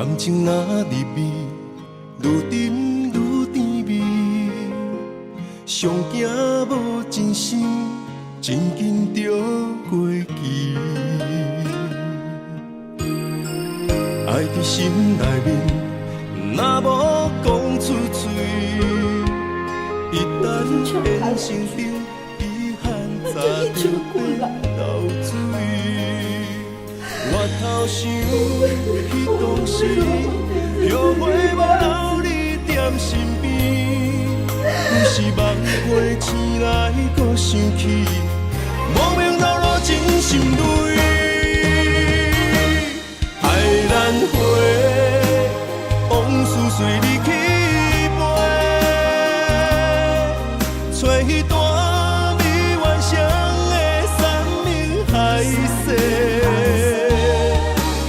感情若入味，愈沉愈甜蜜。上惊无真心，真紧就过期。爱伫心内面，若无讲出嘴，一旦变成冰，遗憾早就变流水。我头想彼当时，后悔无留你踮身边。有时梦回醒来，搁想起，无名流露真心泪。爱难回，往事随你去飞，找彼段未完成的山盟海誓。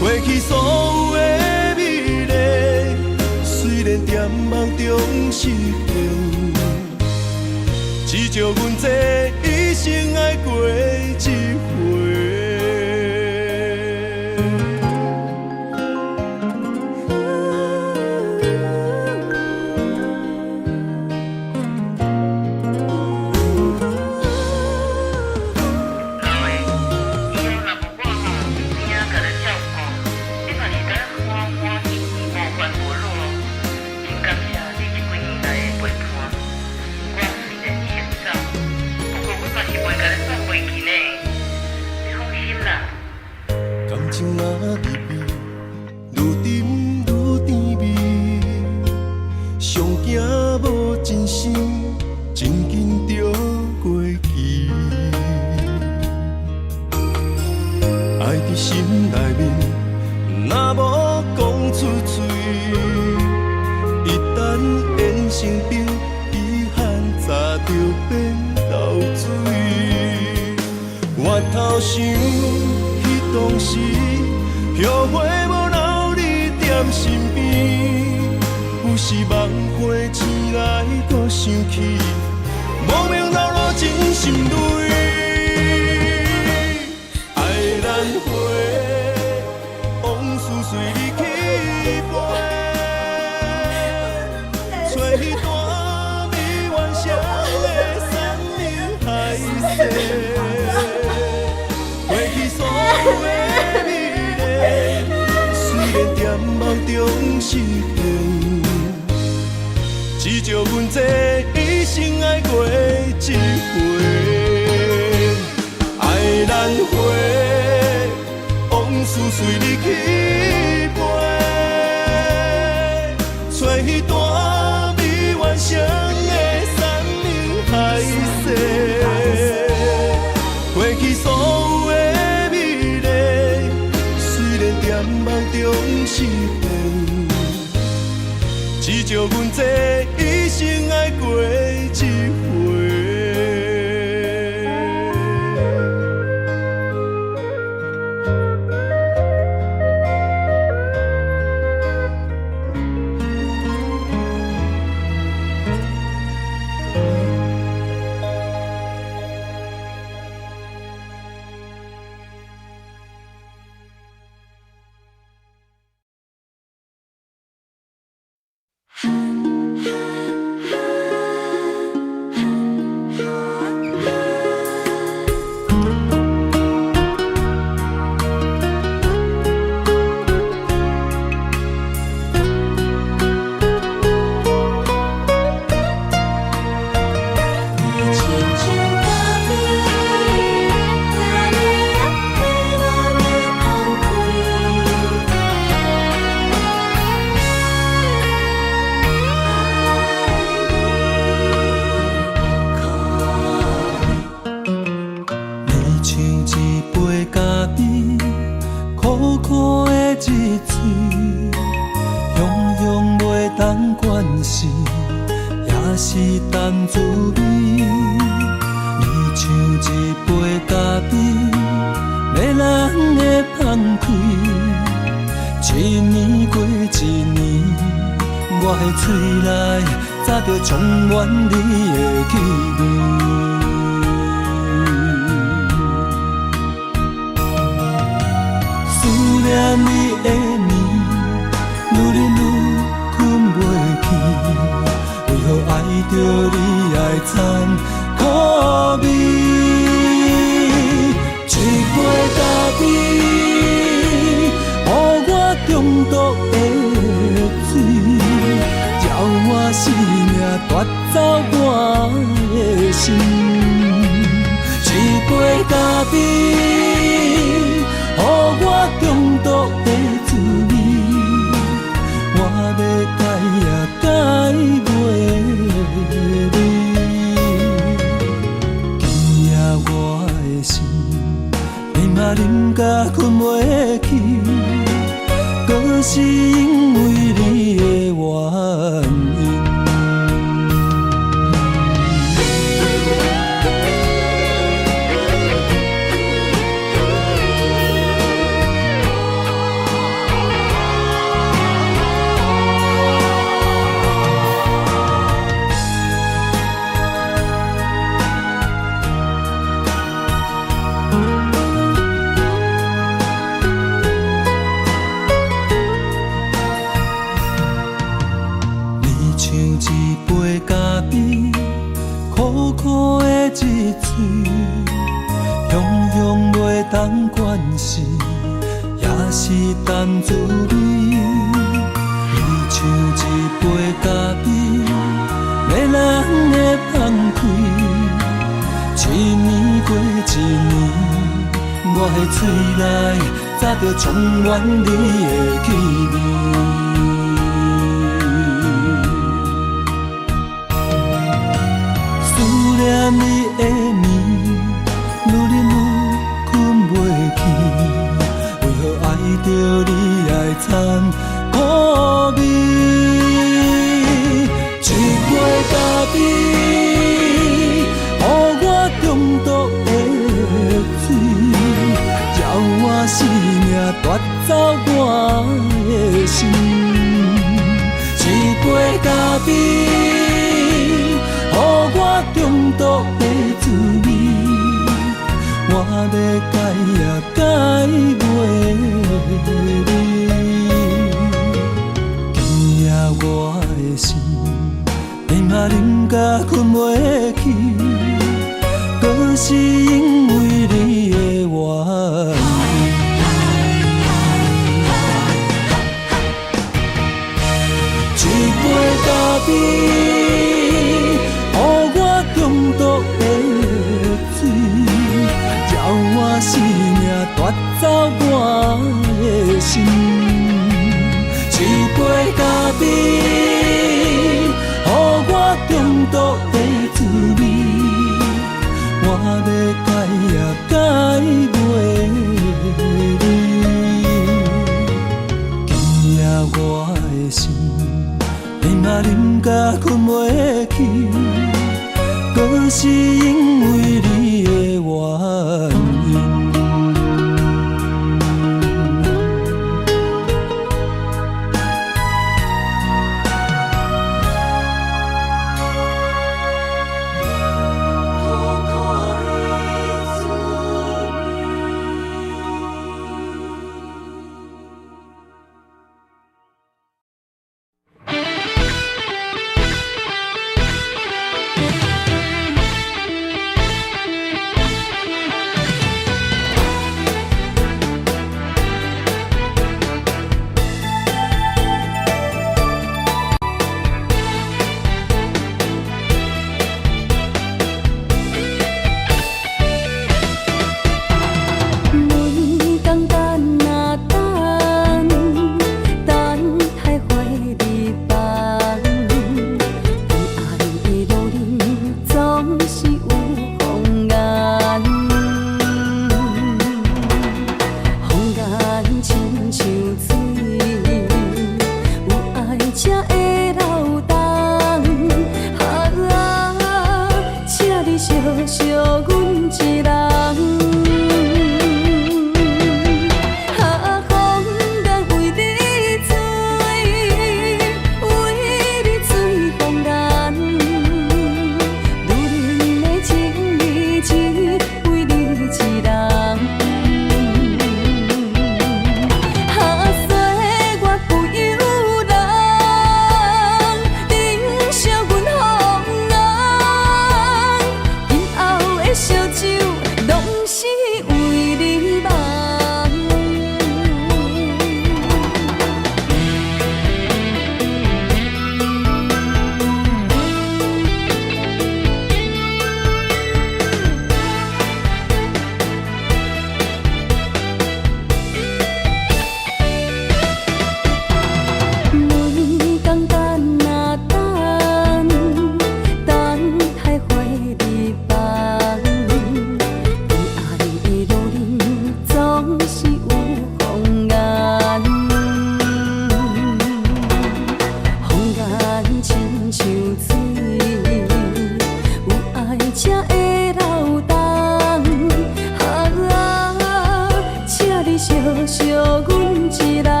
过去所有的美丽，虽然在梦中实现，只叫阮这一生爱过一回。感情若入味，愈沉愈甜蜜。上惊无真心，真紧就过期。爱伫心内面，若无讲出嘴，一旦变成冰，遗憾早就变流水。我头想。当时后悔无留你踮身边，有时梦回醒来，搁想起，无名流露真心泪。爱难回，往事随你去飞，找彼段未完成的山盟海誓。过去所有的美丽，虽然在梦中实现，只叫阮这一生爱过一回。爱难回，往事随你去飞，找彼段未完成的山盟海誓。过去所有的美丽，虽然在梦中实现，只叫阮这一生爱过一回。充满你的气味，思念你的年，愈忍愈困袂去，为何爱着你爱残酷味？一杯咖啡，予我中毒的水，叫我生命夺走我的心。一杯咖啡，予我中毒的滋味，我要改也改袂你。今夜我的心，你嘛忍甲困袂去，搁是因为你的原因。当关系，也是淡滋味。你像一杯咖啡，迷人的放开。一年过一年，我的嘴内早就充满你的气味。思念你的面，愈忍愈为何爱着你爱残酷味？一杯咖啡，予我中毒的水，叫我生命夺走我的心。一杯咖啡，予我中毒的滋味，我要改也改袂你。今夜我的心，你嘛忍甲困袂去，搁是因为你的原因。一杯咖啡，予我中毒的水，我生命夺走我的心。一杯咖啡，予我中毒的滋味，我要改也改袂你。今夜我的心，你嘛忍甲困袂去，搁是因为你的原因。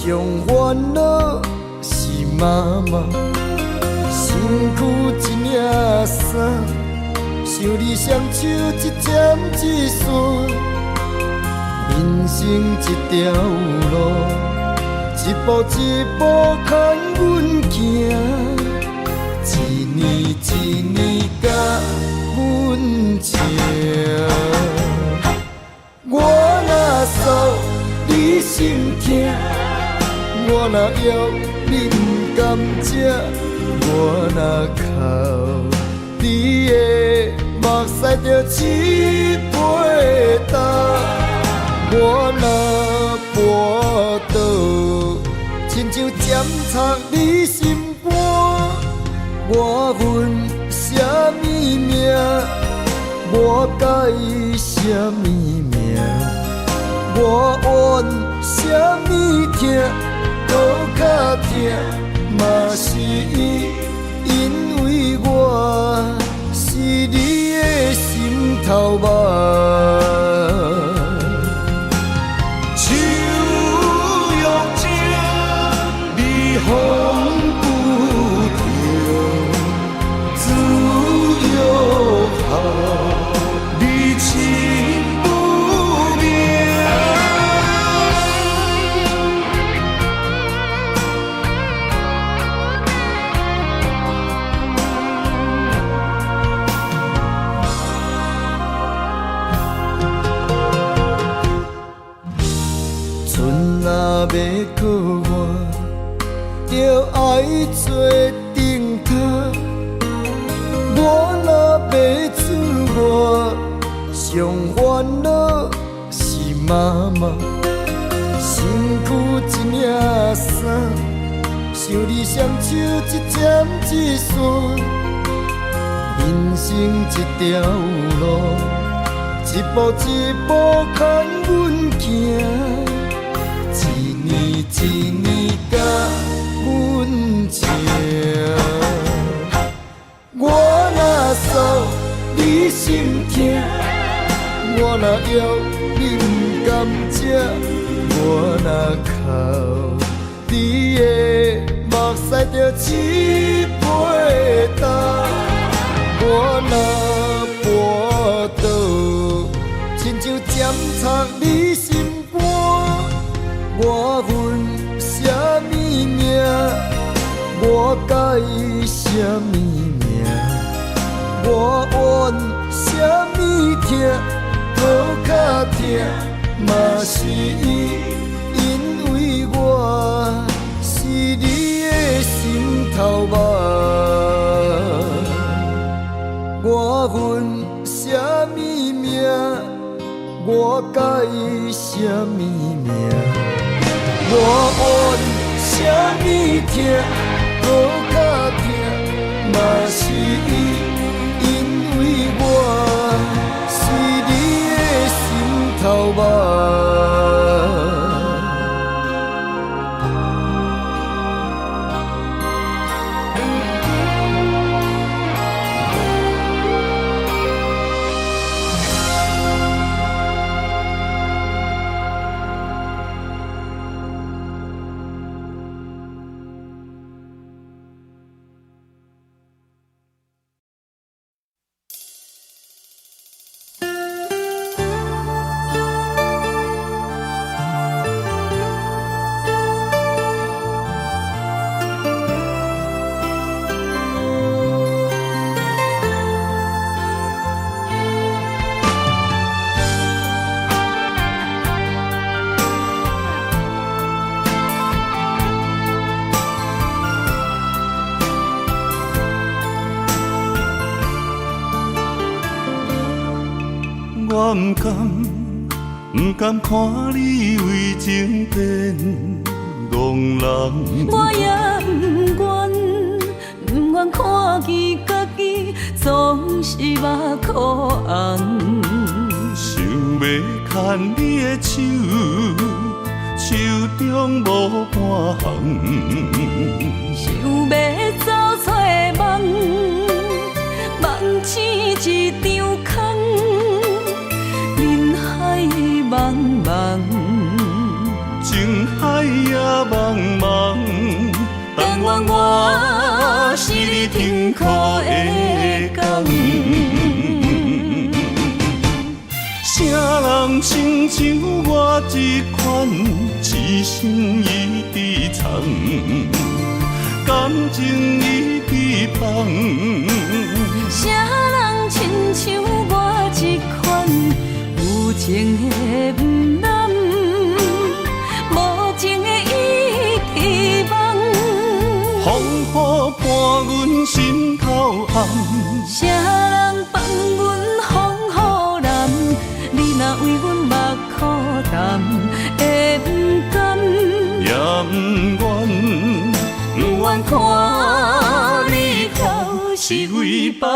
上烦恼是妈妈，身躯一领衫，想你双手一针一线，人生一条路，一步一步牵阮行，一年一年甲阮情。我若诉你心痛，我若要你不甘食，我若哭你的目屎就起飞干，我若跋倒，亲像针插你心肝，我恨什么命？我介意什么命？我怨什么痛？搁较痛，嘛是因为我是你的心头肉。手约情，你风不停，自由好，你情不明。春若要靠我，就爱做顶头。我若要出外，上烦恼是妈妈，身躯一领衫，想你双手一针一线，人生一条路，一步一步牵阮行。一年一年甲阮情，我若诉你心痛，我若要你不甘食，我若哭你的目屎就起飞干，我若跋倒，亲像针插你心肝。我恨什么命？我介意什么命？我怨什么痛？搁较痛，嘛是因为我是你的心头肉。我恨什么命？我介意什么命？我怨什么痛？搁较痛，嘛是因为我是你的心头肉。我不甘看你为情变憨人，我也不愿看见家己总是目哭红。想要牵你的手，手中无半项，想要走出梦，梦醒一场空。人海茫茫，情海也茫愿我是你痛苦的工。啥人亲像我这款痴心已伫藏，感情已伫放。啥人亲像我这款有情的不男，无情的已遗忘。风雨伴阮心头暗，啥人放阮风雨男？你若为阮目苦淡，会不甘？也不愿，不愿看你哭是为别人。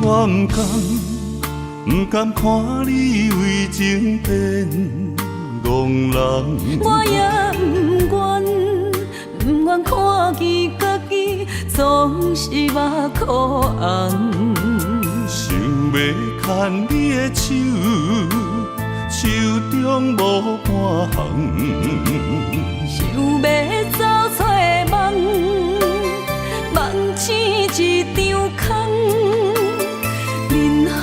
我不甘看你为情变憨人，我也不愿看见家己总是目眶红。想要牵你的手，手中无半项，想要走出梦，梦醒一场空。人海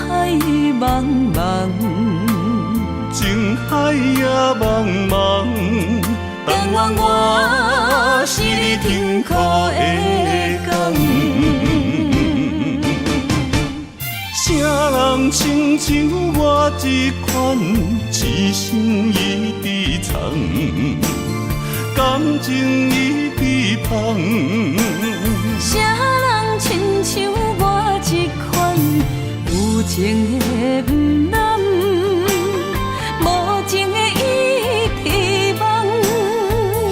茫茫，情海也茫茫，但愿我是你痛苦的工。啥人亲像我这款痴心已伫藏，感情已伫放。啥人亲像我这款有情的不男，无情的已遗忘。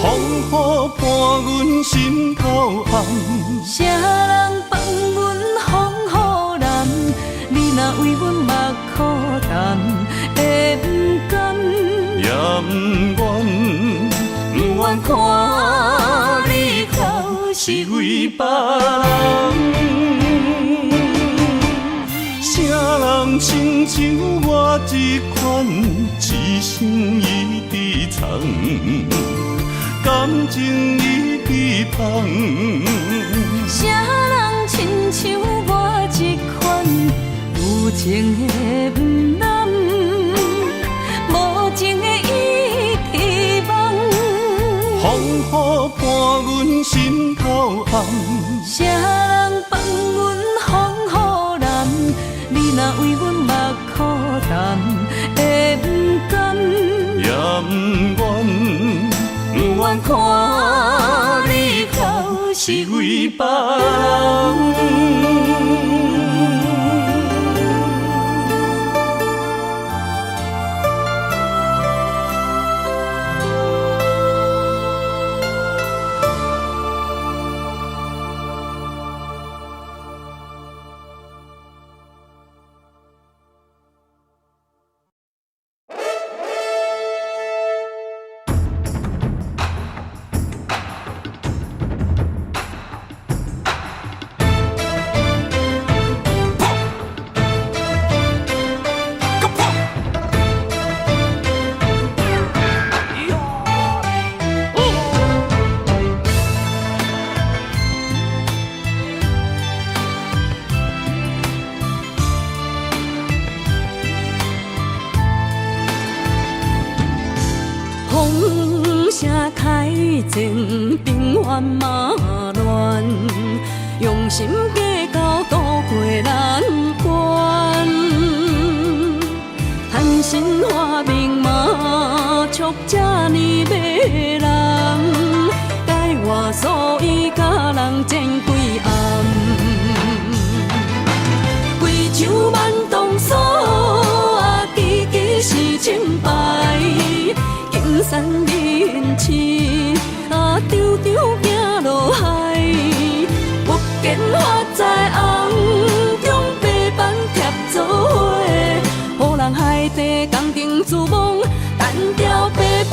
风雨伴阮心头暗，啥人放阮风雨男？你若为阮目苦淡，会不甘？也不愿，不愿看你哭是为别人。啥人亲像我这款痴心已伫藏，感情已伫放。啥人亲像我这款有情的不男，无情的已遗忘。风雨伴阮心头暗，啥人放阮风雨男？你若为阮目苦淡，会不甘？也不愿，不愿看你哭是为别人。情兵荒马乱，用心计较渡过难关。谈心话明码，促这呢迷人，解我所以甲人争几暗。贵州万东锁，期期是清白，金山人痴。常常行落海，不见花在红中白板贴做伙，予人海底工程自忙，单调白皮。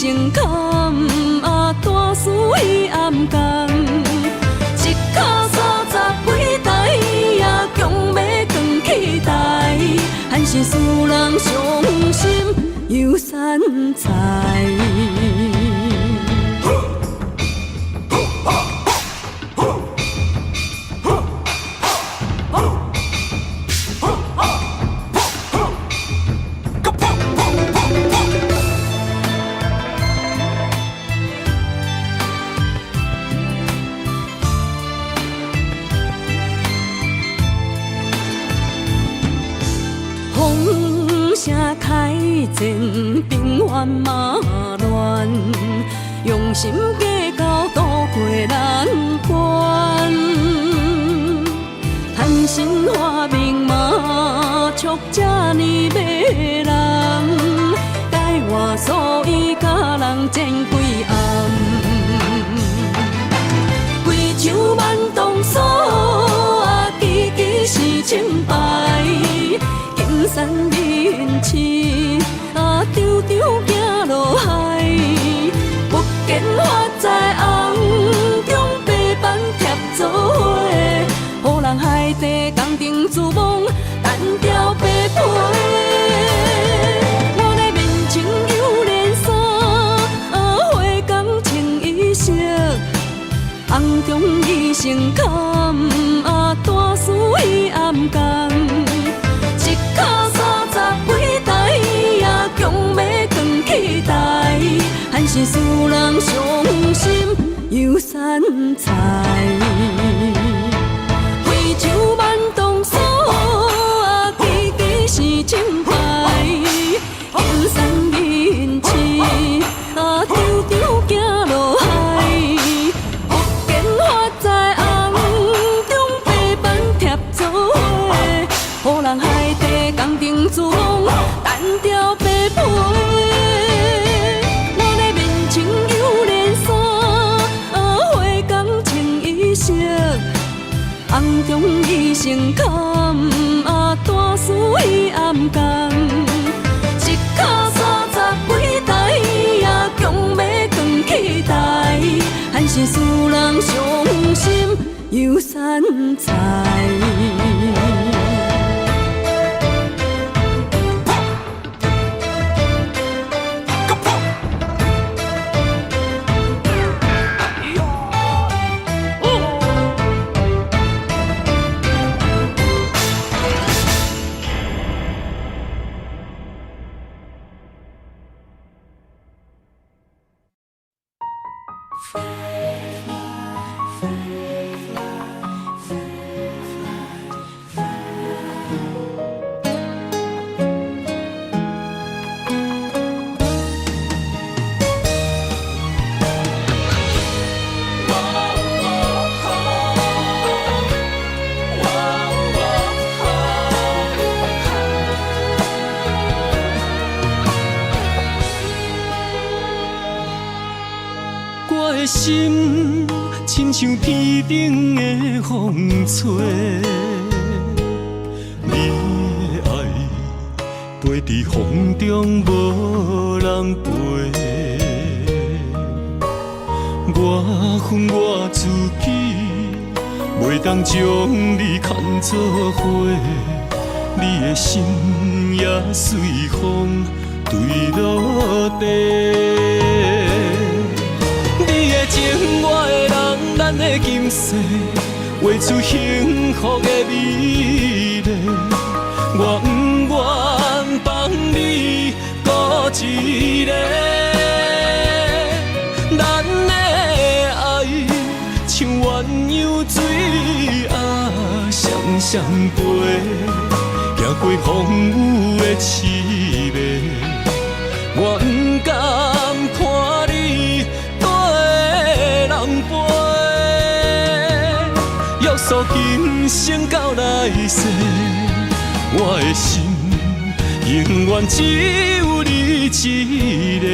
成坎，大事伊暗扛，一脚30几台也强要扛起台，还是使人伤心又散财。开战，兵荒马乱，用心计较渡过难关。贪心花明马，促这呢迷人，改换所以甲人争几暗，规场慢动手，支支是清白。金山人市，场场行落海，不见发在红中白板贴做伙，予人海底工程自忙，单调白皮。我的面前有连衫，花工穿衣裳，红中伊成坎，大事伊暗扛。脚30几台也强要扛起台，还是使人伤心又散财。规场慢动手，支支是清白。金山人市，场场行落海，不见发在红中白板贴做伙，予人海底工程自忙，单调白皮。我的面前有连衫，花工穿衣裳，红中伊成坎，大事伊暗扛。一脚30几台也强要扛起台，还是使人伤心又散财。心亲像天顶的风吹，你的爱飞伫风中无人陪。我恨我自己，袂当将你看作伙，你的心也随风坠落地。情我的人，咱的今世画出幸福的美丽。我不愿放你孤一个，咱的爱像鸳鸯水双双飞，行过风雨的刺眉，我不甘看你人陪，约束今生到来世，我的心永远只有你一个。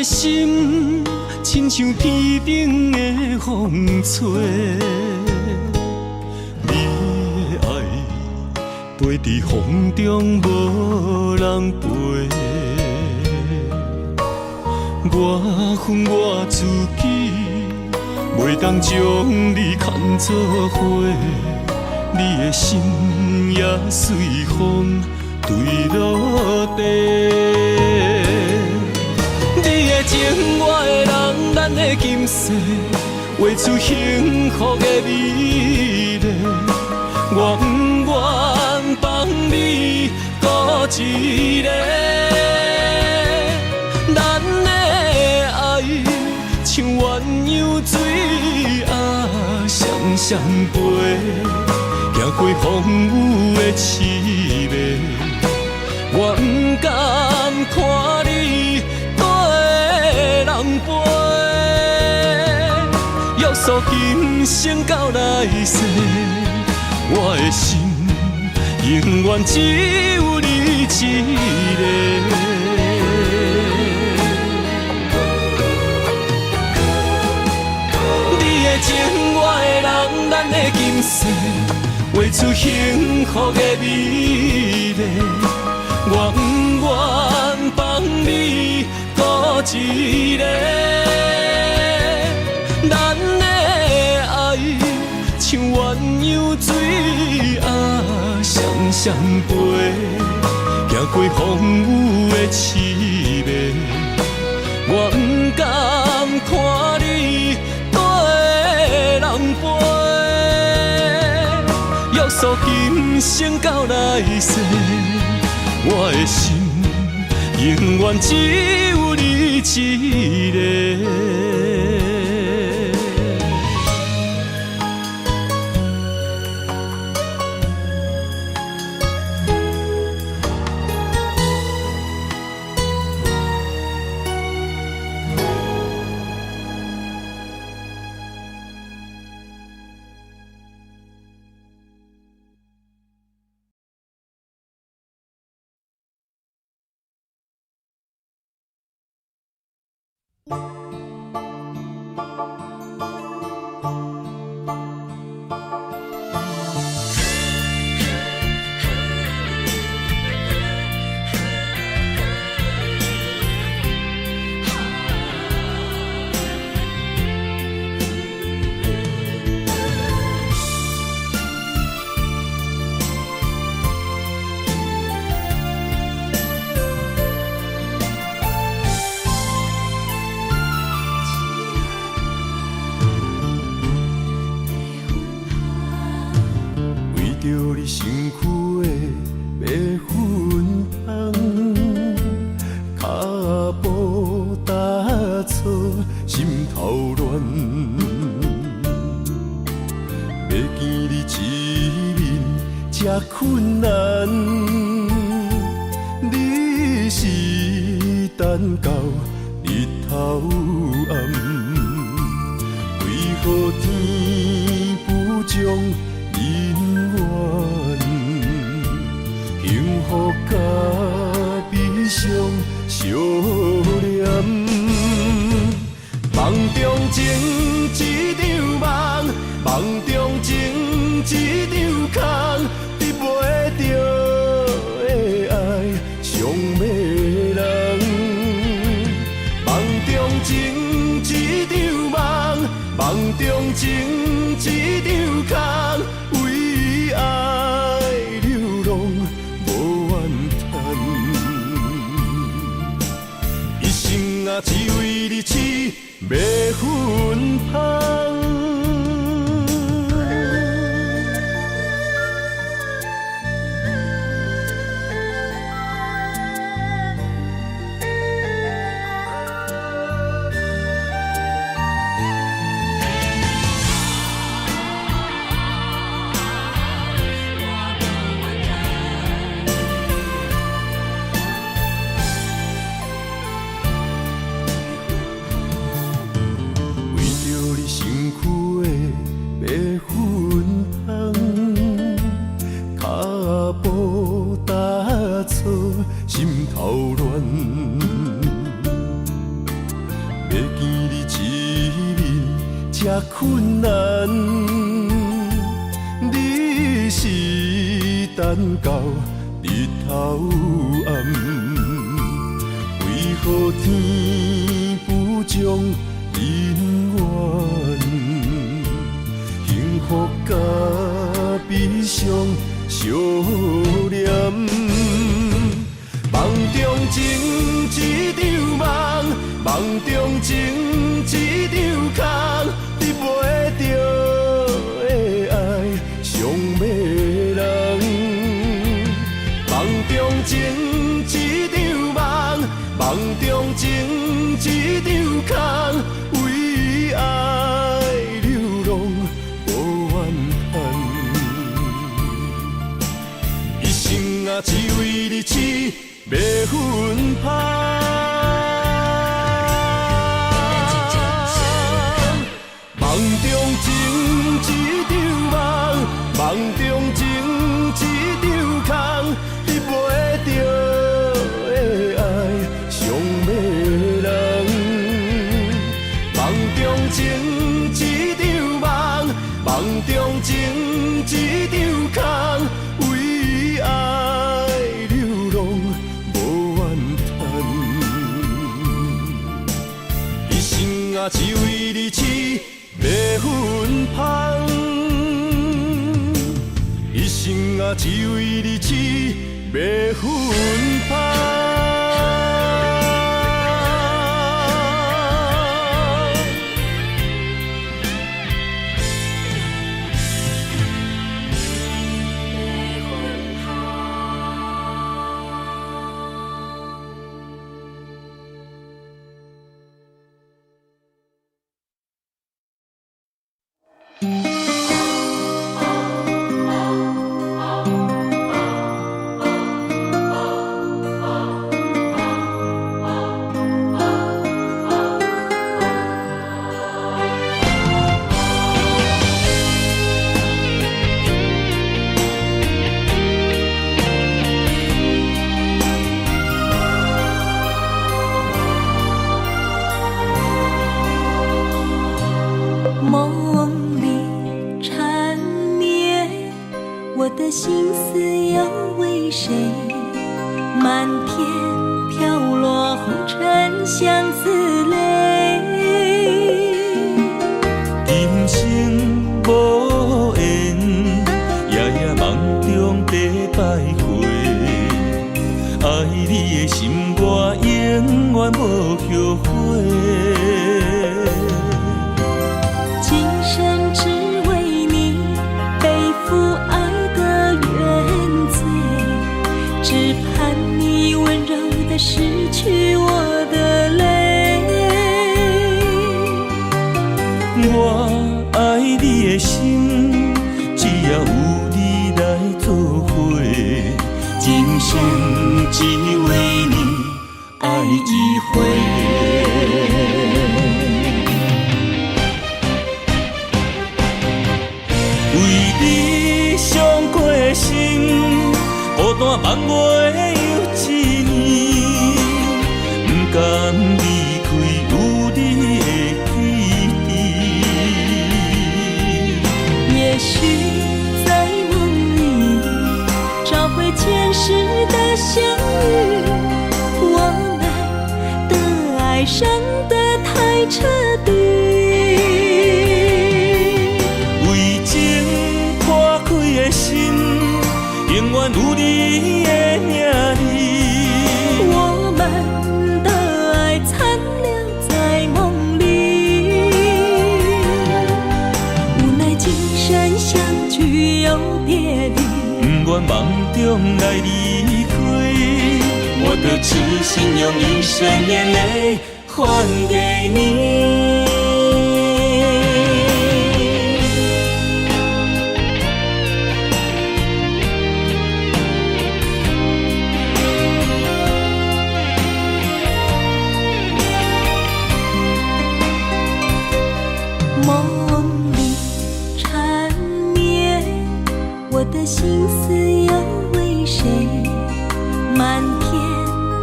的心亲像天顶的风吹，你的爱飞在风中无人陪。我恨我自己，袂当将你看作伙，你的心也随风坠落地。你的情，我的人，咱的今世，画出幸福的美丽。我不愿放你孤一个，咱的爱像鸳鸯水啊，双双飞，行过风雨的刺眉。我不甘看你对人陪，约束今生到来世，我的心永远只有你一个。你的情，我的人，咱的今世，画出幸福的美丽。我不愿放你孤一个，咱的爱像鸳鸯水啊，双双飞，行过风雨的刺眉。我不甘看你对人陪，约束今生到来世。我的心永远只有你一个。困难，你是等到日头暗，为何天不将人怨？幸福甲悲伤相连，梦中情一场梦，梦中情一场空。袂着的爱上迷人，梦中情一场梦，梦中情一场空，为爱流浪无怨叹，一生啊只为你痴袂分芳。这困难，你是等到日头暗，为何天不将人怨？幸福甲悲伤相连，梦中情一场梦，梦中情一场空，你袂着的爱上迷人。梦中情一场梦，梦中情一场空，为爱流浪无怨叹。一生啊，只为你痴，袂分芳。梦中情一场梦，梦中情一场空，你袂着的爱上迷人。梦中情一场梦，梦中情一场空，为爱流浪无怨叹。一生啊，只为你痴，袂分芳。一生啊，只为你痴，袂分芳。心思要为谁？漫天飘落红尘相思泪。今生无缘，夜夜梦中在徘徊。爱你的心，我永远无后悔。今生只为你背负爱的原罪，只盼你温柔地拭去我的泪。我爱你的心，只要有你来作伙，今生只为你爱一回。为你伤过心，孤单望袂又一年，不甘离开有你的起点。也许在梦里找回前世的相遇，我们的爱伤得太彻底。为情破开的心，永远有你的名字。我们的爱残留在梦里，无奈今生相聚又别离，不愿梦中来离开，我的痴心用一生眼泪还给你。梦里缠绵，我的心思又为谁？漫天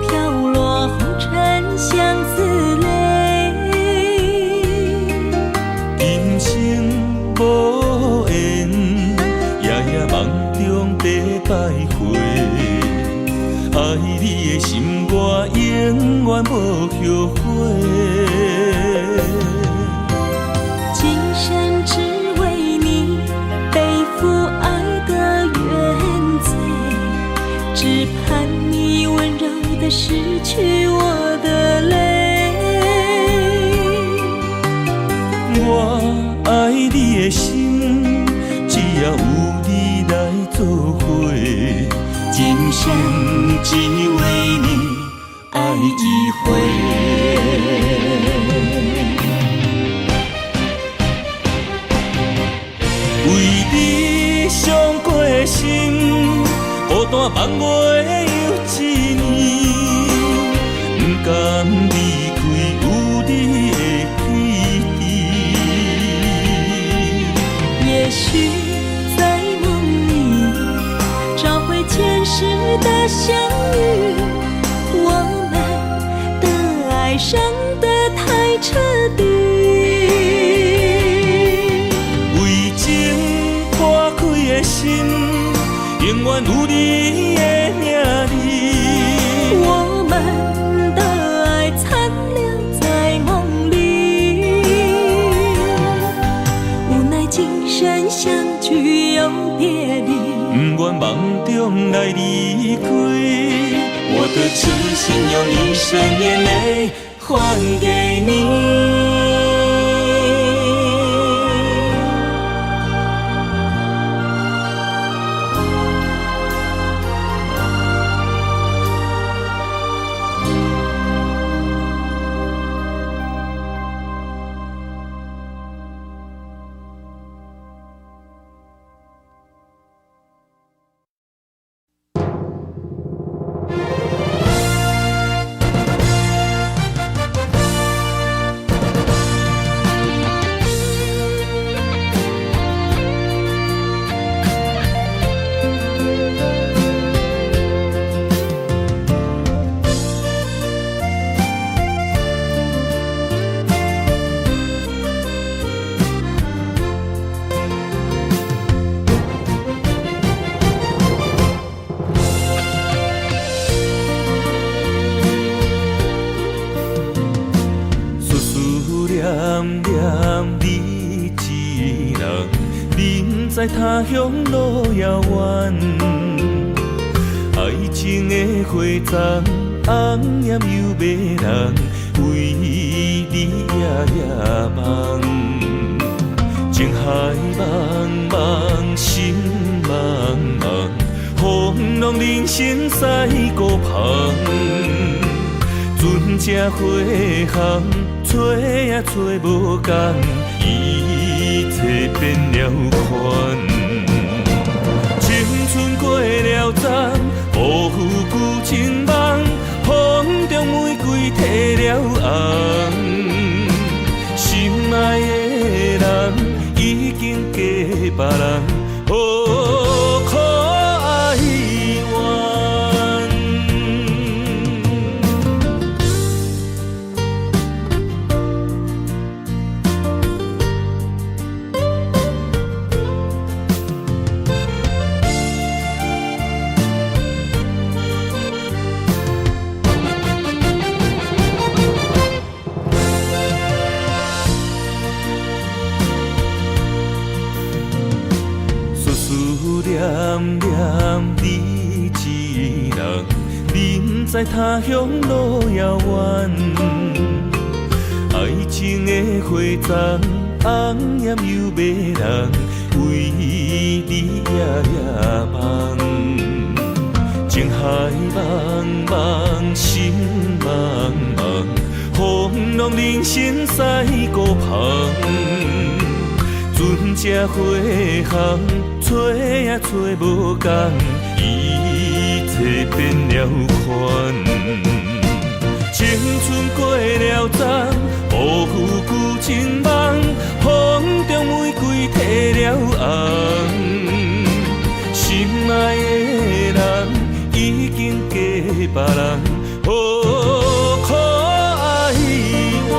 飘落红尘相思泪。今拜会。爱你的心，我永远无后悔。今生只为你背负爱的原罪，只盼你温柔地拭去我的泪。我爱你的心，只要有你来作伙，今生只为你爱一回。为你伤过心，孤单万月又一年，不甘离开有你的起点。也许在梦里找回前世的相遇，我们的爱伤得太彻底。为情破开的心，永远有你的名字。我们的爱残留在梦里，无奈今生相聚又别离。不愿梦中来离开，我的痴心用一生眼泪还给你。在他乡路遥远，爱情的花丛红艳又迷人，为你夜夜梦。情海茫茫，心茫茫，风浪人生驶孤旁。船只花行，找也找无共。一切变了款，青春过了站，辜负旧情梦，风中玫瑰褪了红，心爱的人已经嫁别人，何苦哀怨？念念你一人，人在他乡路遥远。爱情的花丛红艳又迷人，为你夜夜梦。情海茫茫，心茫茫，风浪人生驶孤旁。船只花行，找也找无共，一切变了款。青春过了站，辜负旧情梦，风中玫瑰褪了红。心爱的人已经嫁别人，何苦哀怨？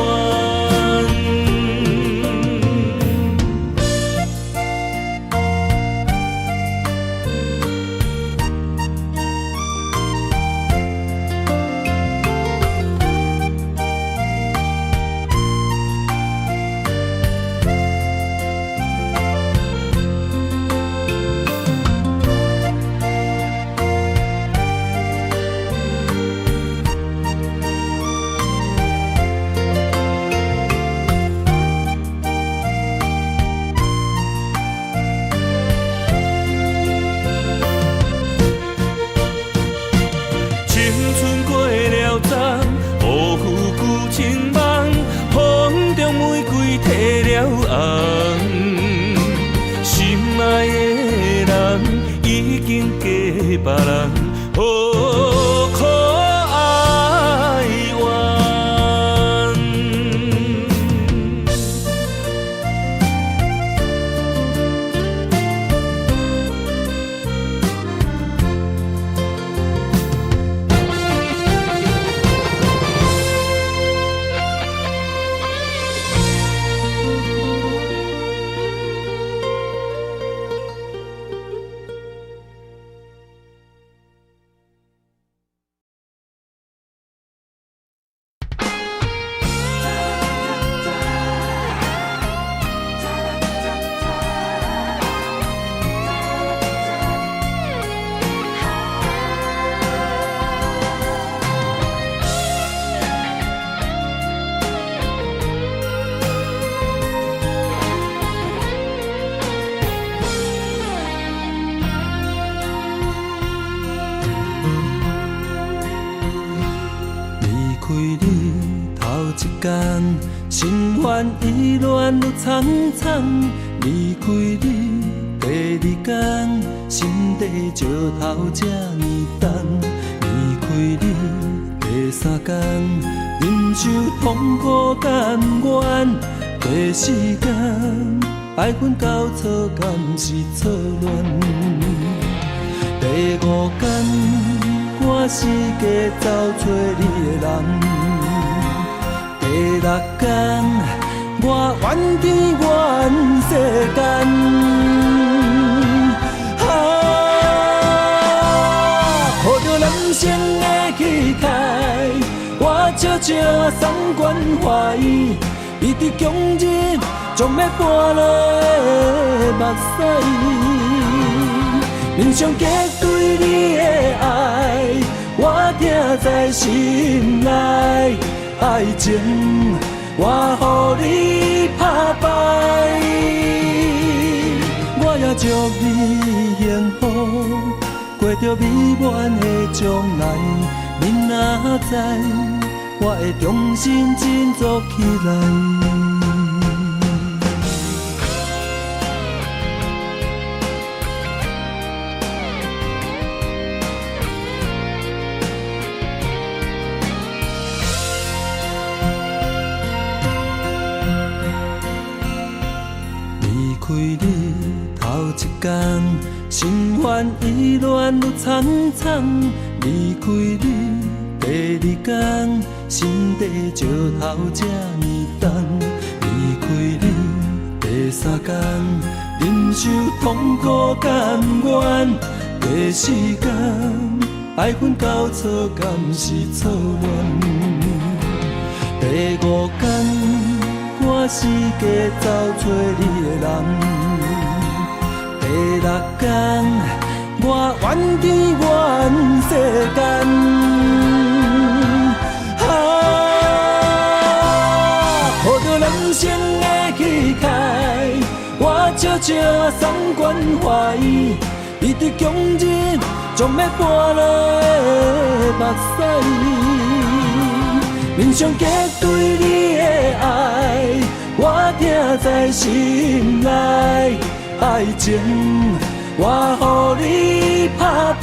别人好可哀怨。离开你头一天，心烦意乱愈苍苍；离开你第二天，心地石头这呢重；离开你第三天，忍受痛苦甘愿。过时间，爱恨交错，敢是错乱？第五天，我四界找找你的人。第六天，我怨天怨世间。抱着男生的气概，我悄悄送关怀伊，伊伫强日将要搬落的目屎。面上结对你的爱，我听在心内。爱情，我予你打败。我也祝你幸福，过着美满的将来。你若知，我会重新振作起来。离开你头一天，心烦意乱愈苍苍；离开你第二天，心地石头这呢重；离开你第三天，忍受痛苦甘愿。过时间，爱恨交错，敢是错乱？第五天。我四界找找你的人，第六天我怨天怨世间。抱着男生的气概，我悄悄送关怀伊，伊伫强日将要搬落的目屎。面上结对你的爱，我听在心内。爱情，我予你打败。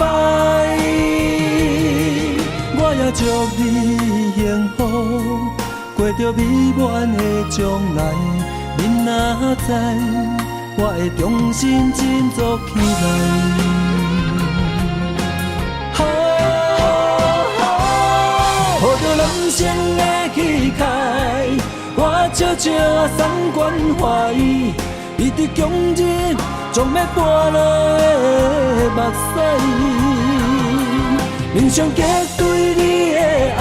我也祝你幸福，过着美满的将来。你若知，我会重新振作起来。抱着男生的气概，我悄悄送关怀伊，伊伫强日将要搬落的目屎。面上结对你的爱，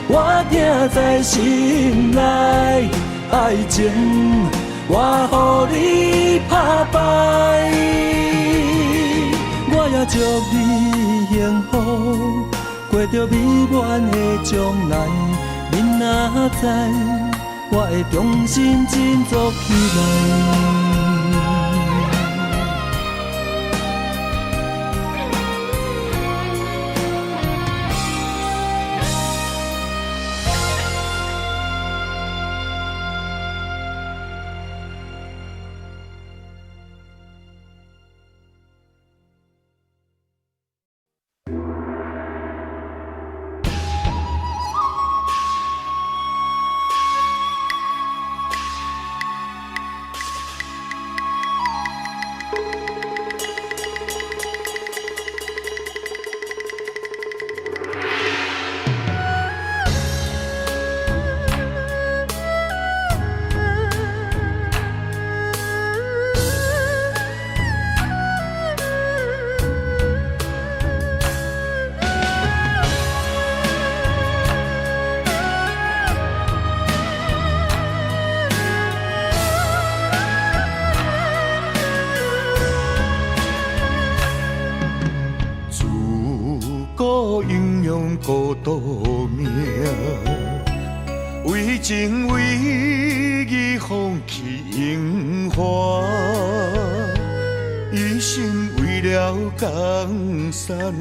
我听在心内。爱情，我予你打败。我也祝你幸福，过着美满的将来。你若知，我会重新振作起来。用孤独命，为情为义放弃荣华，一心为了江山，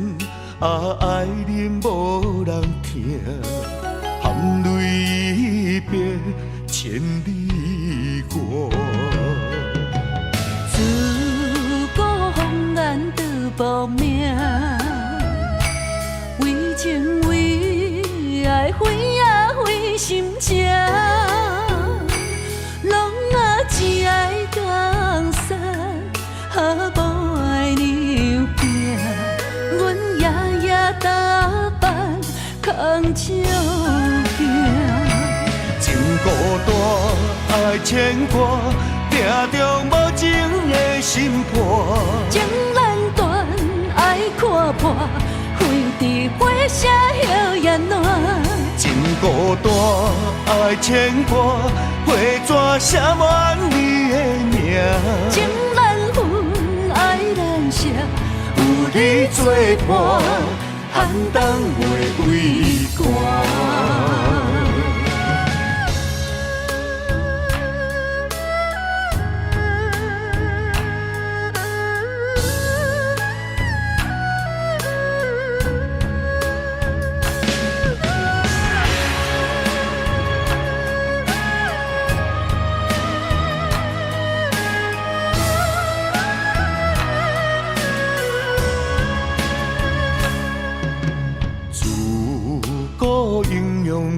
爱人无人听，含泪别千里外。自古红颜都无名，为情为爱为啊为心情，拢只爱江山，无爱娘囝。阮夜夜打扮扛照镜，情孤单爱牵挂，定中无情的心破。情难断爱看破，飞伫火车摇雁暖。情孤单爱牵挂，花纸写满你的名。情难分爱难舍，有你作伴，寒冬袂畏寒。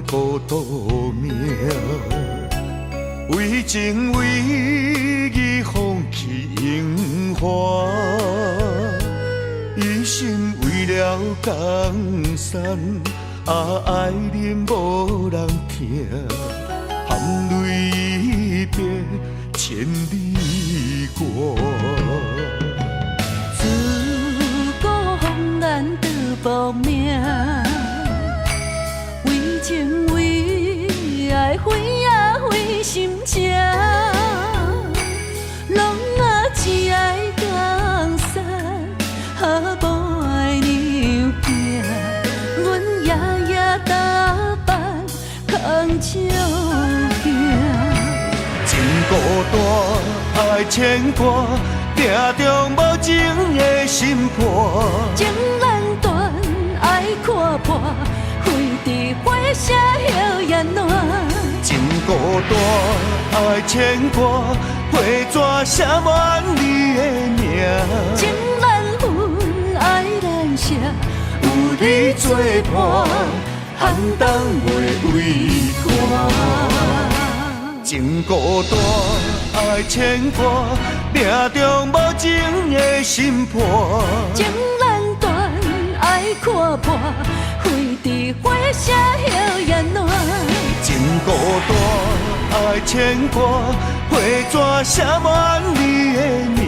孤独命，为情为义放弃荣华，一心为了江山，爱人无人听，含泪别千里外。自古红颜都无名，为情为爱为啊为心情，拢只爱江山，无爱娘囝。阮夜夜打扮扛照镜，情孤单爱牵挂，定中无情的心破。情难断爱看破，飞伫火车摇雁暖。情孤单爱牵挂，花纸写满你的名。情难分爱难舍，有你作伴，寒冬袂畏寒。情孤单爱牵挂，命中无情的心破。情难断爱看破，飞伫火车摇雁暖。情孤单爱牵挂，花纸写满你的名。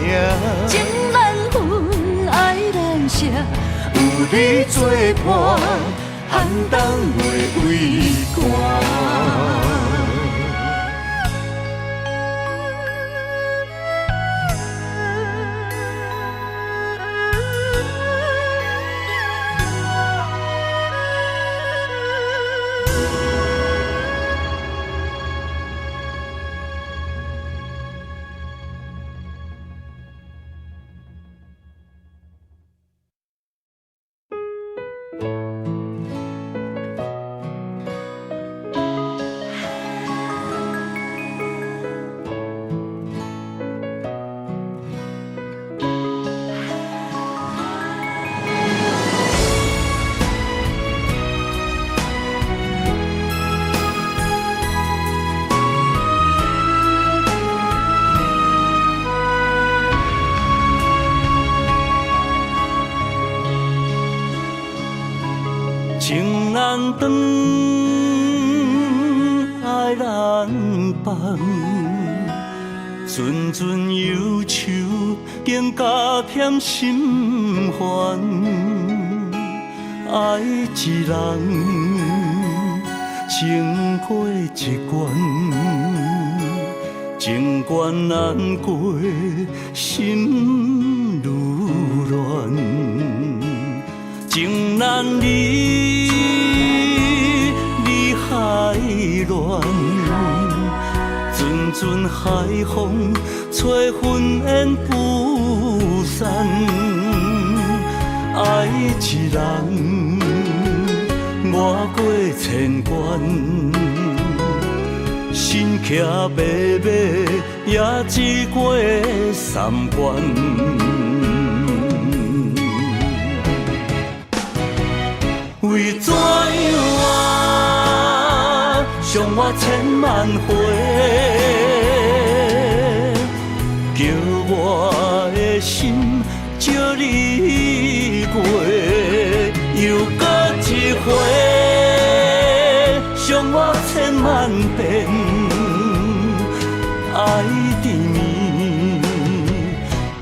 情难分爱难舍，有你作伴，寒冬袂畏寒。情难断，爱难放，阵阵忧愁更加添心烦。爱一人，情过一关，情关难过，心愈乱。情情难离，离海乱，阵阵海风吹云烟不散。爱一人，越过千关，心骑马马也只过三关。为怎样啊，伤我千万回，叫我的心借你过，又搁一回，伤我千万遍，爱缠绵，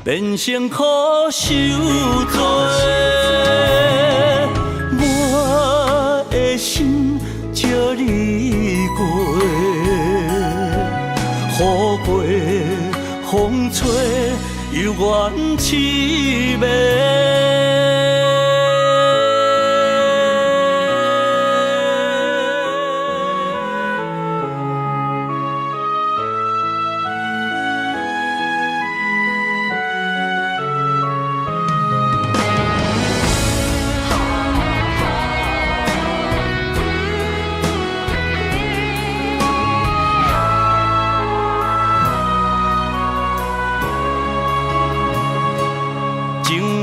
变成苦受罪。我的心借你过，雨过风吹，犹原凄美。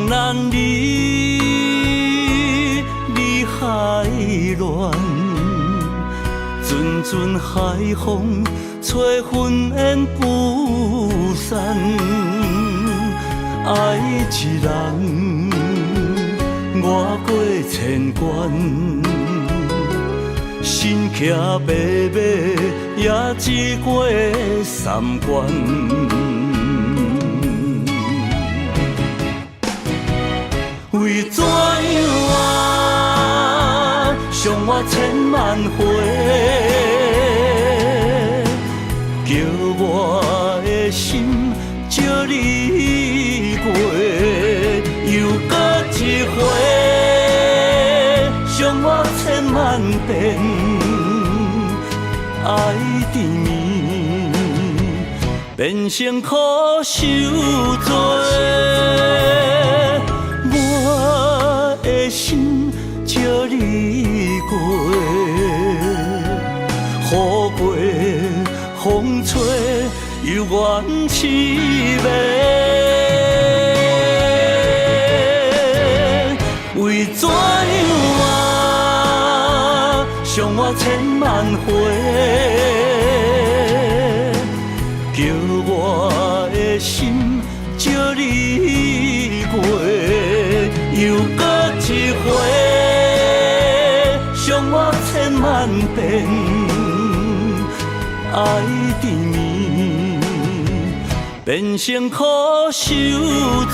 难离，离海乱，阵阵海风吹云烟不散。爱一人，越过千关，心骑马马也只过三关。为怎样啊，伤我千万回，叫我的心借你过，又搁一回，伤我千万遍，爱缠绵，变成苦受罪。我的心借你过，雨过风吹，犹原凄美。为怎样啊，伤我千万回，叫我的心借你过。又搁一回，伤我千万遍，爱缠绵，变成苦受罪。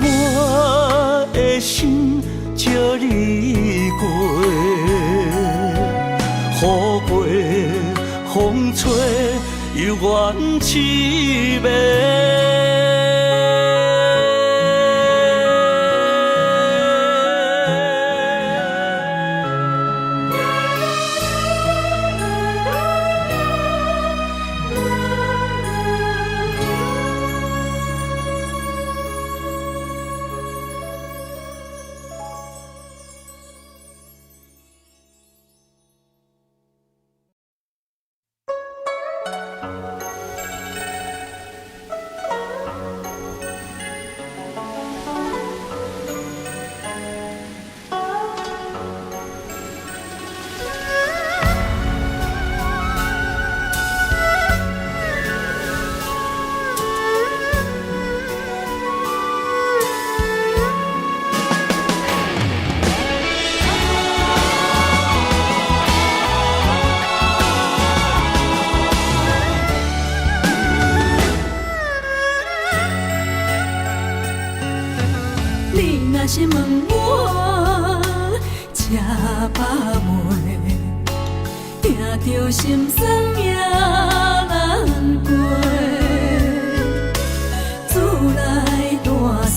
我的心借你过，雨过风吹，犹原凄美。若是问我吃饱未，听着心酸也难过。厝内大细，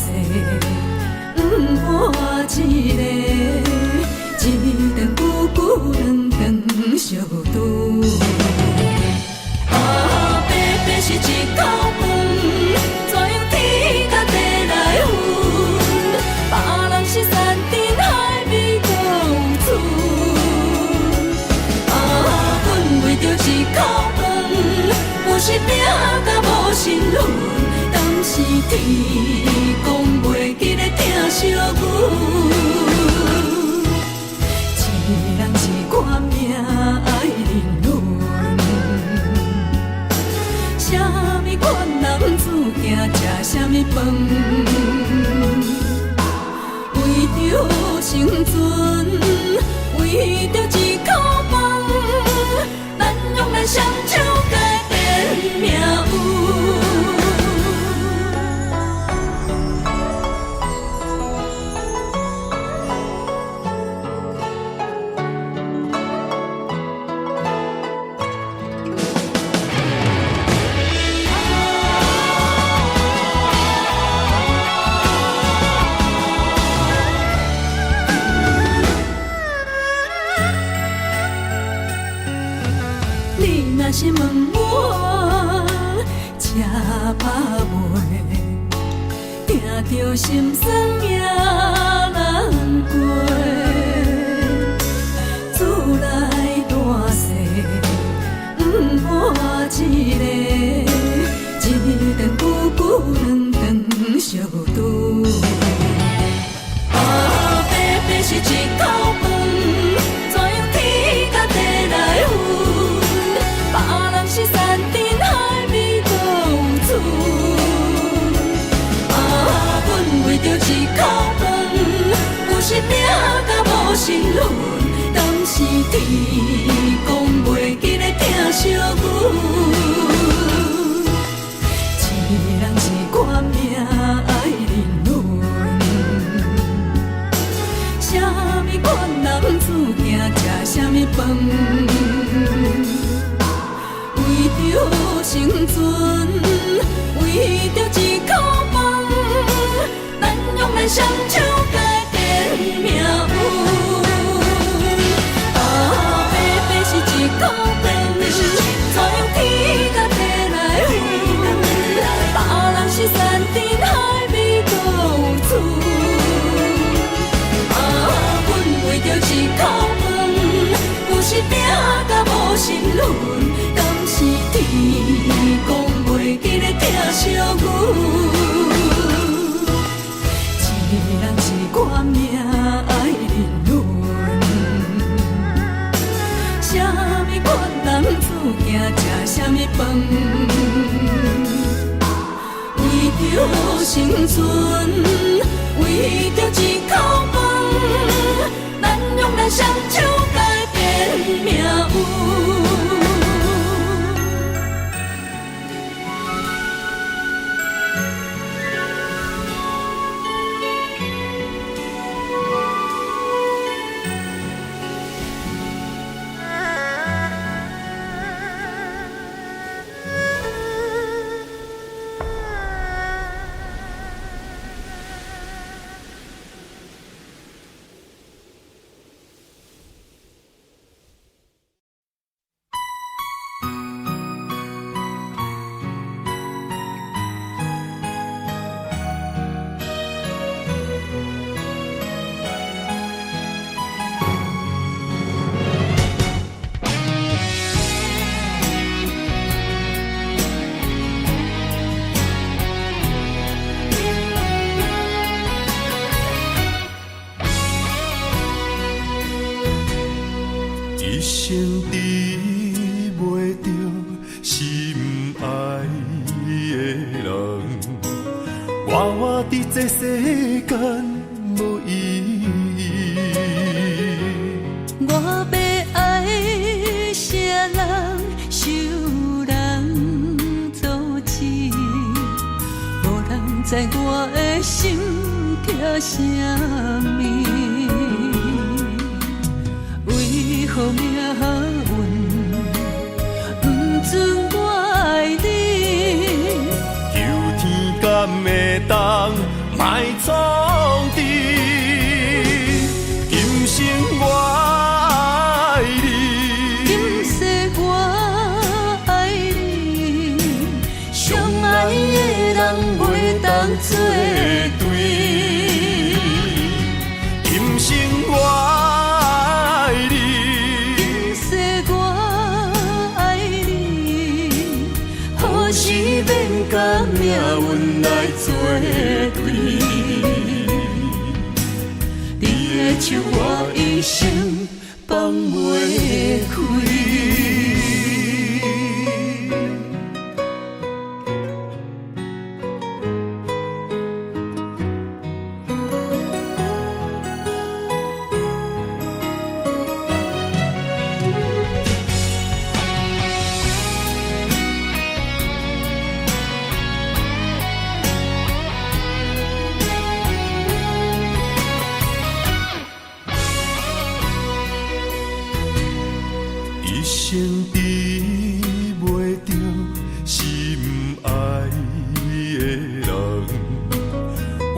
讲袂记咧疼惜阮。一人一款命爱人论，啥物款男子行食啥物饭，为着生存，为着一口饭，咱用咱双手改变命运。若是问我吃饱未，听着心酸也难过。厝内大细不伴一个，一顿久久两顿相拄。爸爸是一口饭，怎样天甲地来分？别人是山珍海味都有厝，阮为着一口饭，有时拼甲无身份，敢是天公袂记咧疼惜阮？一人一款命爱人论，啥物款男子行食啥物饭？为着生存，为着一口饭，咱用咱双手改变命运。爸爸是一口饭，怎样天甲地来分？别人是山珍海味都有厝，阮为着一口饭，有时拼甲无身份。是天公袂记咧疼惜阮，一人一款命爱人论，啥物款男子行食啥物饭？为着生存，为着一口饭，咱用咱双手改变命运。一生治袂着心爱的人，活伫这世间无意义。我要爱啥人，受人阻止，无人知我的心痛啥物。为何命运不准我爱你？求天敢会当莫创治，今生我爱你，今世我爱你，相爱的人袂当作对，今生我。免甲命运来做。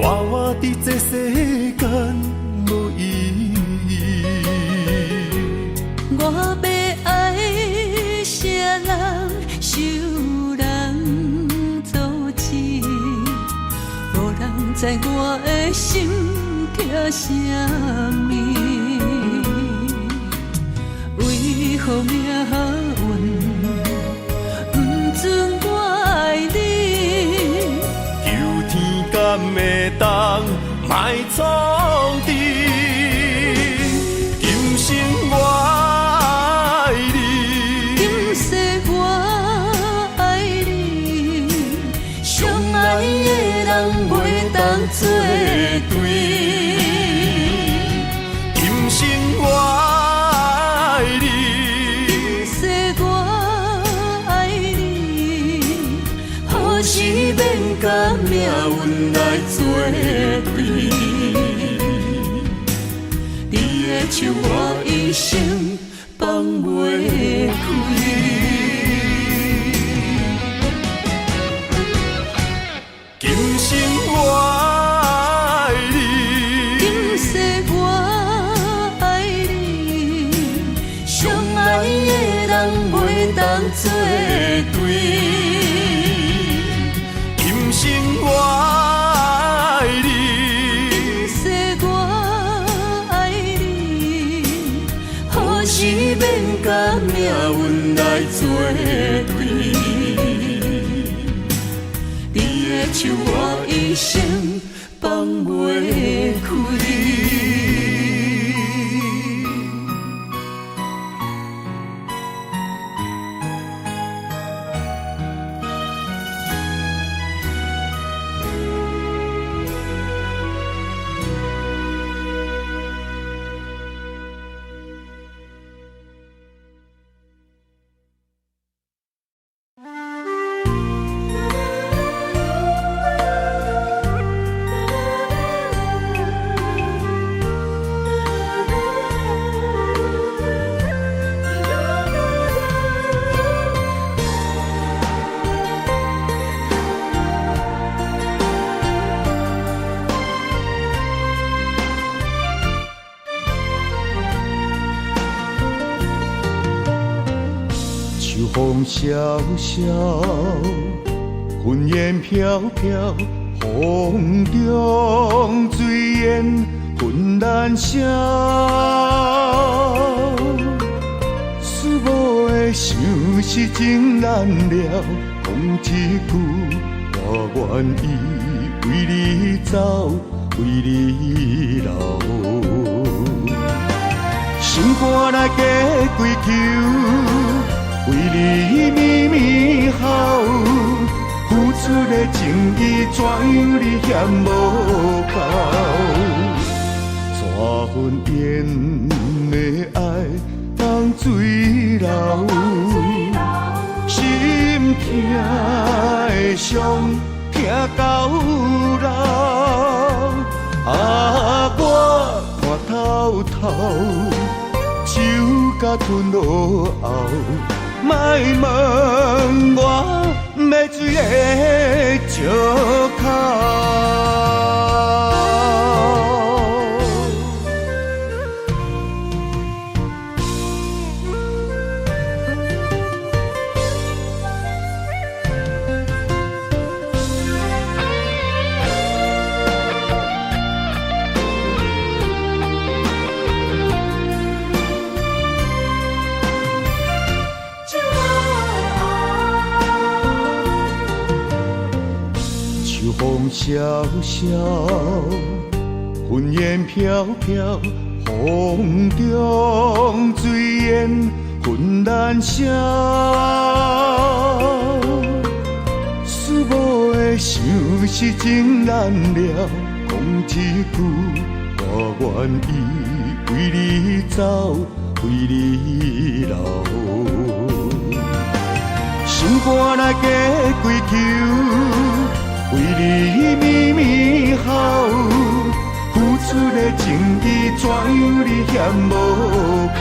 活伫这世间无意义。我要爱啥人，受人阻止，无人知我的心痛啥物。为何命运不准我爱你？求天敢会当莫创治，今生我爱你，今世我爱你，相爱的人袂当作对。今生我爱你，今世我爱你，何时免甲命运来作对？你的手我一生放袂开。今生我爱你，今世我爱你，相爱的人袂当作对。今生我爱你，今世我爱你，何时免甲命运来作对？你的手我一生放袂开。秋风萧萧，云烟飘飘，风中水烟浑然声。思无的想是真难了，讲一句，我愿意为你走，为你留。心肝来加归求。为你绵绵好，付出的情意怎样你嫌无够？怎份缘的爱当水流？心痛的伤痛到老。啊，我看透透，手甲吞落后。莫问我要水的石口。风萧萧，云烟飘飘，风中水烟浑然声。思无的想是真难了，讲一句，我愿意为你走，为你留。心肝来加归求。为你绵绵好，付出的情意怎样你嫌无够？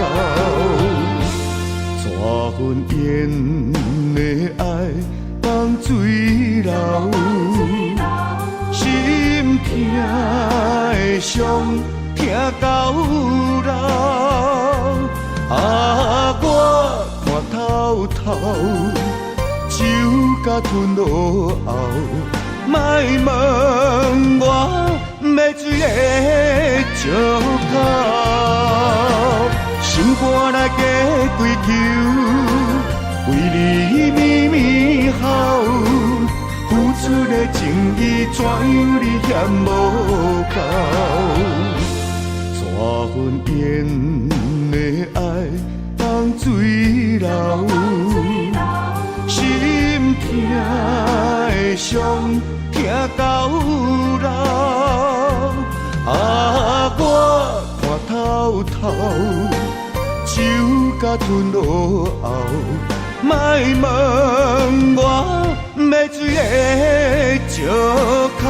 怎份缘的爱放水流？心痛的伤疼到老。我看透透，酒甲吞落后，莫问我要水的石头，心肝内加几球，为你绵绵好，付出的情意怎样你嫌无够？怎份缘的爱放水流，心痛的伤疼到老。我看透透，酒甲吞落后，莫问我要水的石头。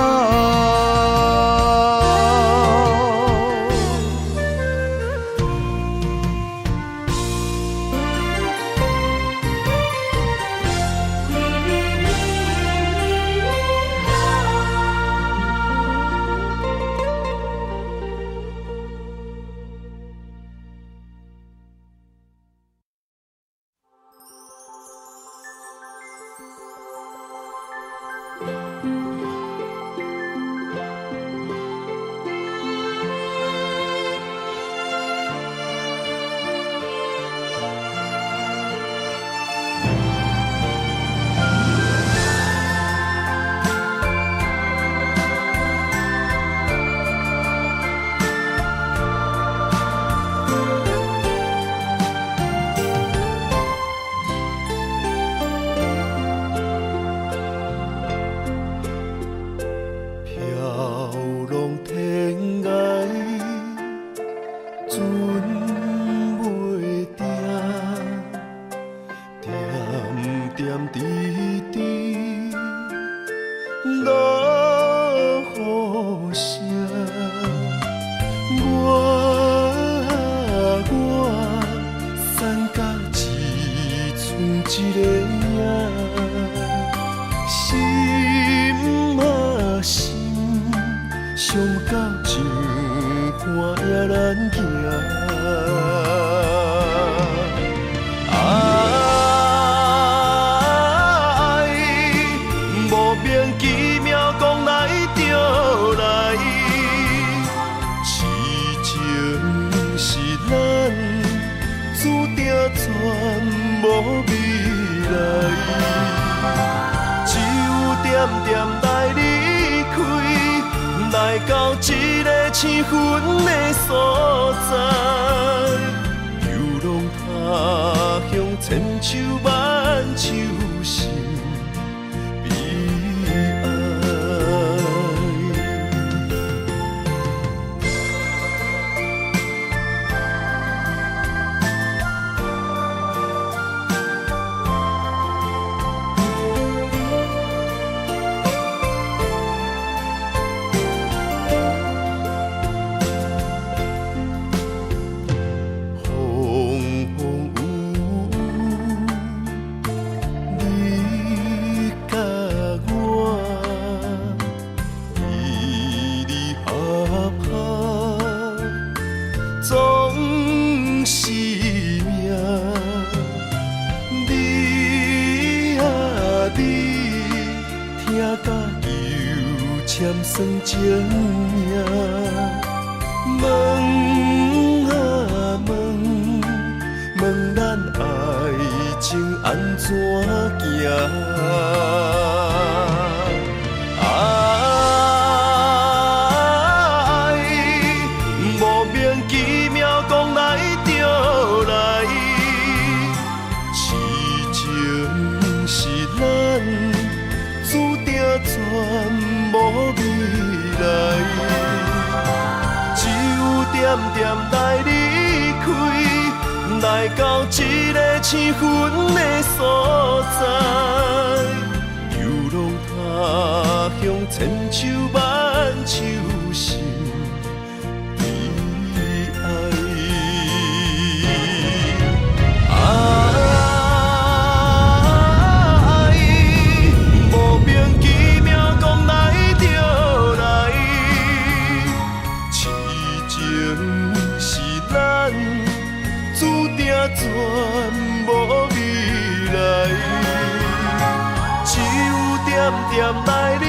点来离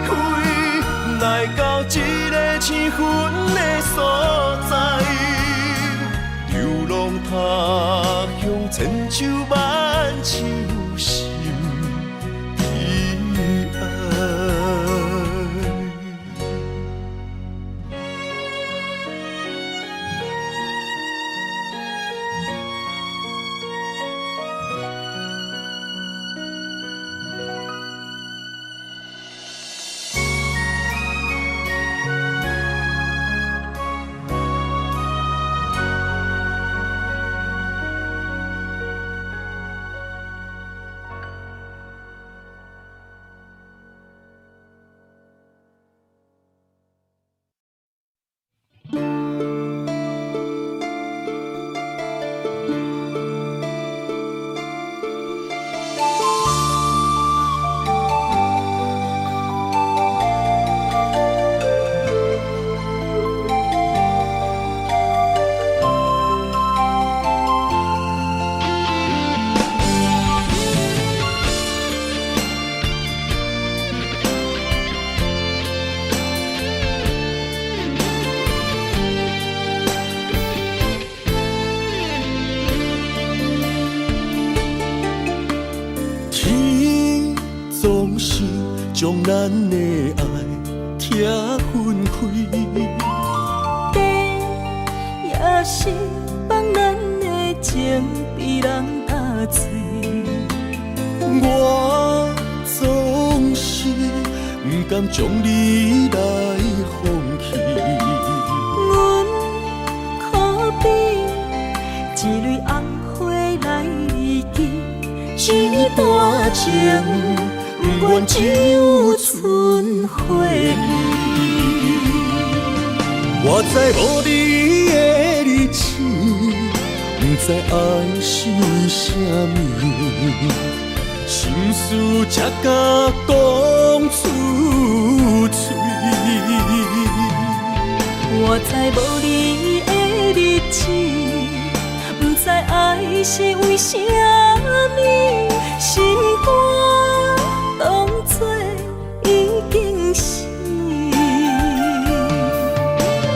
开，来到一个青云的所在，流浪他乡千秋万秋心悲哀。将咱的爱拆分开，地也是放咱的情被人打碎。我总是不甘将你来放弃，阮可比一蕊红花来记，一段情。不愿只有剩回忆。我知无你的日子，不知爱是为什么，心事才甲讲出嘴。我知无你的日子，不知爱是为什么，心肝。当作已经是，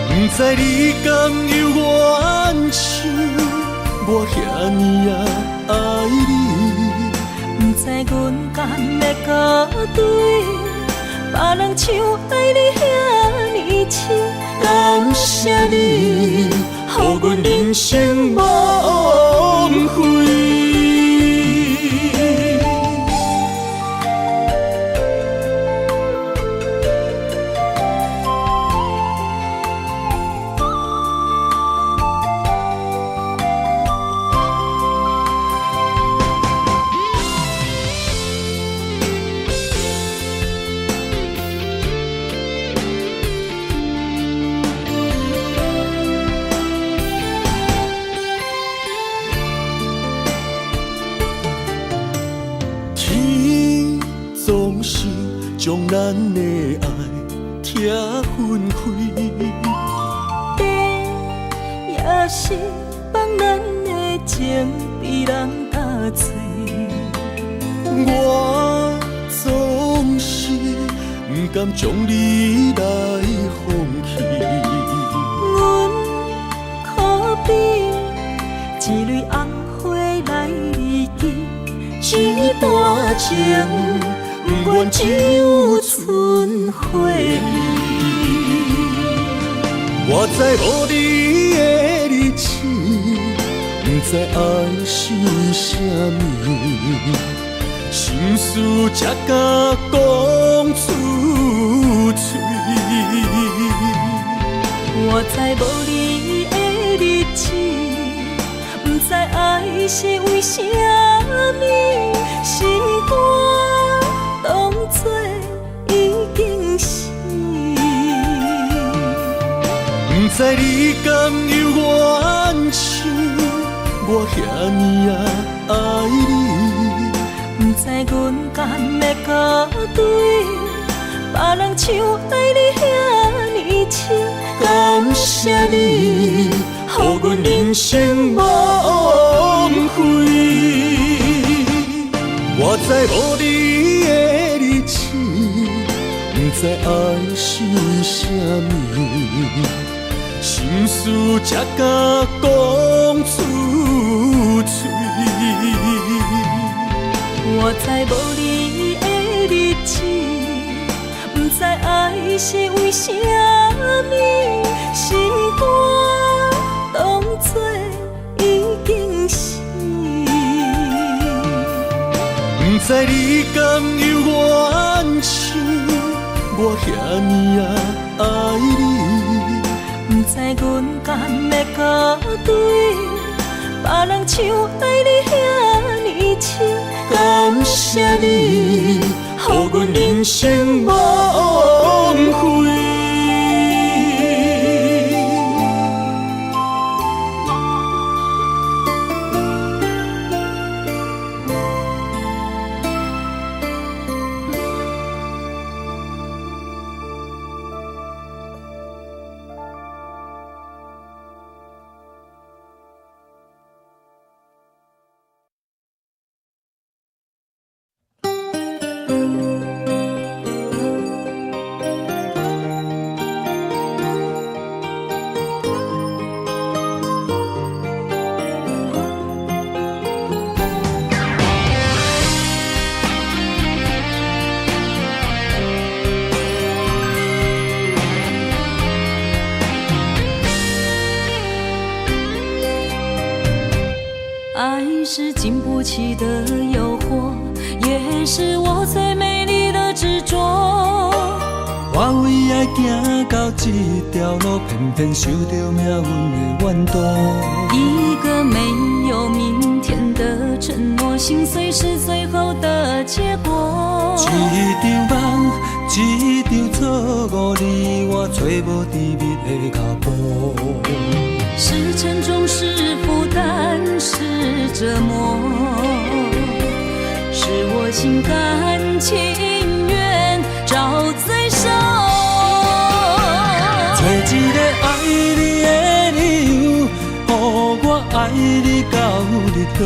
不知你甘有怨气，我遐尼爱你。不知阮甘要甲对，别人像爱你遐尼深。感谢你，予阮人生无悔。总是将咱的爱拆分开，地也是放咱的情被人打碎。我总是不甘将你来放弃，阮可比一蕊红花来记，一段情。不愿只有剩回忆。我知无你的日子，不知爱是为什么，心事才甲讲出嘴。我知无你的日子，不知爱是为什么，心肝。当作已经是，不知你甘有怨气，我遐尼爱你。不知阮甘要甲对，别人像爱你遐尼深。感谢你，予阮人生无悔。我知无你的日子，知爱想啥物，心事才敢讲出嘴。我知无你的日子，不知爱是为什么，心肝当作已经死。不知你敢有怨气，我遐尼爱你。不知阮敢会甲对别人像爱你遐尼深。感谢你，予阮人生无悔。爱是经不起的诱惑，也是我最美丽的执着。我为爱行到这条路，偏偏受到命运的怨毒。一个没有明天的承诺，心碎是最后的结果。一场梦，一场错误，你我找无甜蜜的脚步。是沉重，是负担，是折磨，是我心甘情愿找罪受。找一个爱你的理由，予我爱你到日落。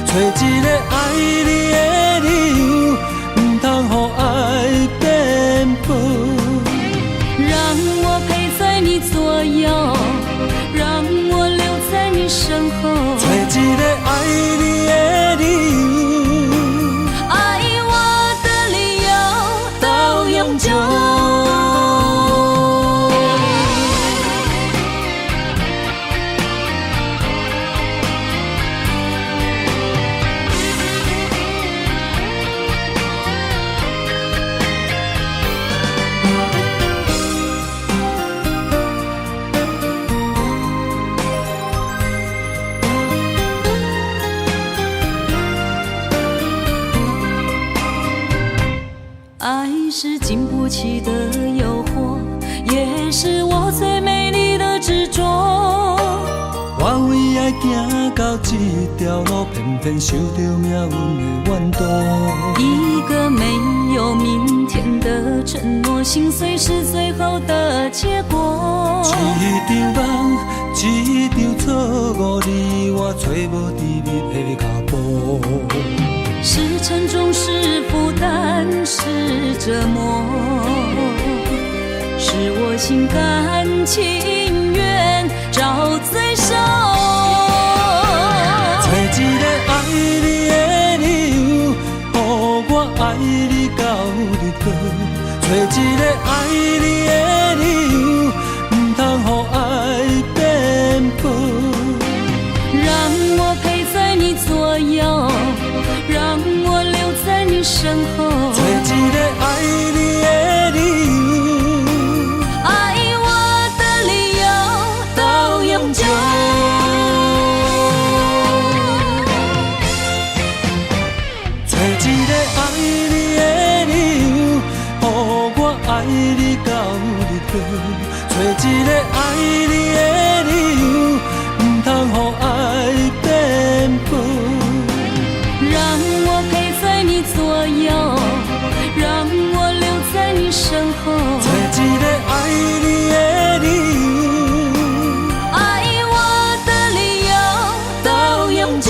找一个爱你的理由，不通予爱颠簸。让我陪在你左右，让我留在你身后。找一个爱你的理由，爱我的理由到永久。爱是经不起的诱惑，也是我最美丽的执着。我为爱行到这条路，偏偏受到命运的怨毒。一个没有明天的承诺，心碎是最后的结果。一场梦，一场错误，你我找无甜蜜的脚步。是沉重，是负担，是折磨，是我心甘情愿找罪受。找一个爱你的理由，予我爱你到日落。找一个爱你的理由，不通予爱颠簸。让我陪在你左右，让我留在你身后。找一个爱你的理由，爱我的理由到永久。找一个爱你的理由，予我爱你到日落。找一个爱你的理由，不通予爱颠簸。让我陪在你左右，让我留在你身后。找一个爱你的理由，爱我的理由到永久。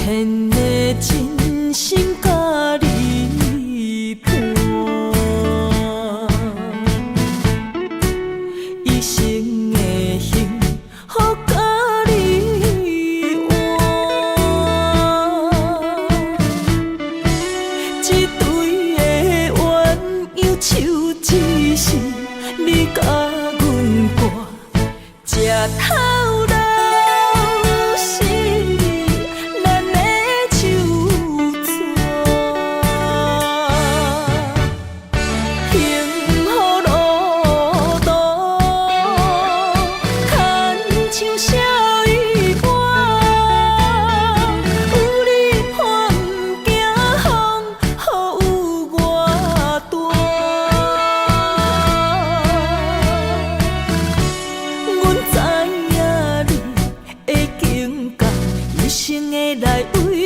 骗的真心甲你伴，一生的幸福甲你换，一对的鸳鸯手只是你甲阮挂，吃头。生的来为